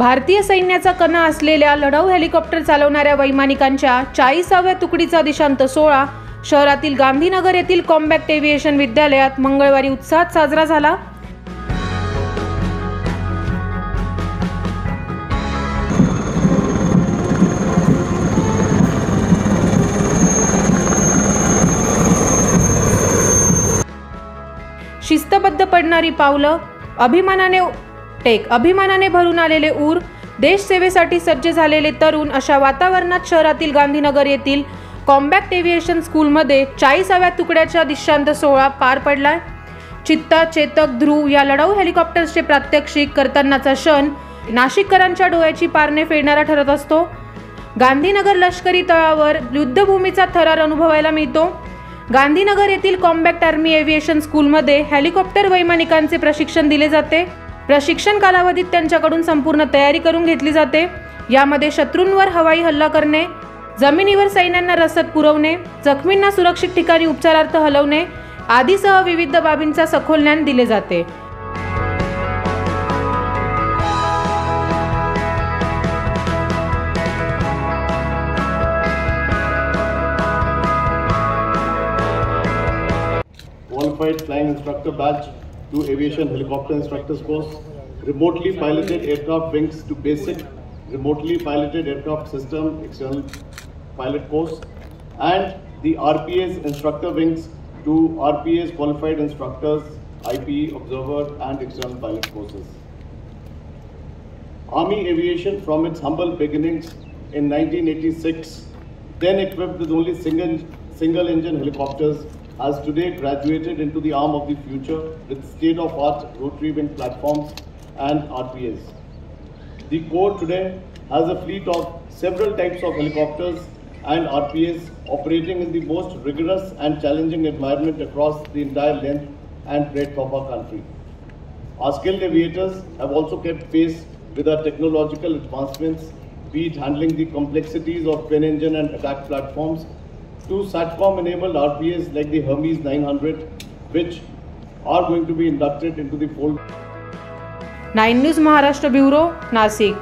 भारतीय सैन्याचा कणा असलेल्या लढाऊ हेलिकॉप्टर चालवणाऱ्या वैमानिकांच्या 40व्या तुकडीचा दीक्षांत सोहळा शहरातील गांधीनगर येथील कॉम्बॅक्ट एव्हिएशन विद्यालयात मंगळवारी उत्साहात साजरा झाला। शिस्तबद्ध पडणारी पावलं, अभिमानाने भरून आलेले ऊर, देश सेवेसाठी सज्ज झालेले तरुण अशा वातावरणात शहरातील गांधीनगर येथील कॉम्बॅक्ट एव्हिएशन स्कूलमध्ये 40व्या तुकड्याचा दीक्षांत सोहळा पार पडलाय। चित्ता, चेतक, ध्रुव या लढाऊ हेलिकॉप्टर्सचे प्रात्यक्षिक करतानाचा क्षण नाशिककरांच्या डोळ्याची पारणे फेडणारा ठरत असतो। गांधीनगर लष्करी तळावर युद्धभूमीचा थरार अनुभवायला मिळतो। गांधीनगर येथील कॉम्बॅक्ट आर्मी एव्हिएशन स्कूलमध्ये हेलिकॉप्टर वैमानिकांचे प्रशिक्षण दिले जाते। प्रशिक्षण कालावधीत त्यांच्याकडून संपूर्ण तयारी करून घेतली जाते। यामध्ये शत्रूंवर हवाई हल्ला करणे, जमिनीवर सैन्यांना रसद पुरवणे, जखमींना सुरक्षित ठिकाणी उपचारार्थ हलवणे आदीसह विविध बाबींचा सखोल ज्ञान दिले जाते। Qualified Flying Instructor Badge to Aviation Helicopter Instructors Course, Remotely Piloted Aircraft Wings to Basic Remotely Piloted Aircraft System External Pilot Course, and the RPA's Instructor Wings to RPA's Qualified Instructors, IPE Observer and External Pilot Courses. Army Aviation, from its humble beginnings in 1986, then equipped with only single engine helicopters, has today graduated into the arm of the future with state-of-art rotary wing platforms and RPAs. The Corps today has a fleet of several types of helicopters and RPAs operating in the most rigorous and challenging environment across the entire length and breadth of our country. Our skilled aviators have also kept pace with our technological advancements, be it handling the complexities of twin engine and attack platforms, to SATCOM-enabled RPAs like the Hermes 900, which are going to be inducted into the fold. 9 News Maharashtra Bureau, Nasik.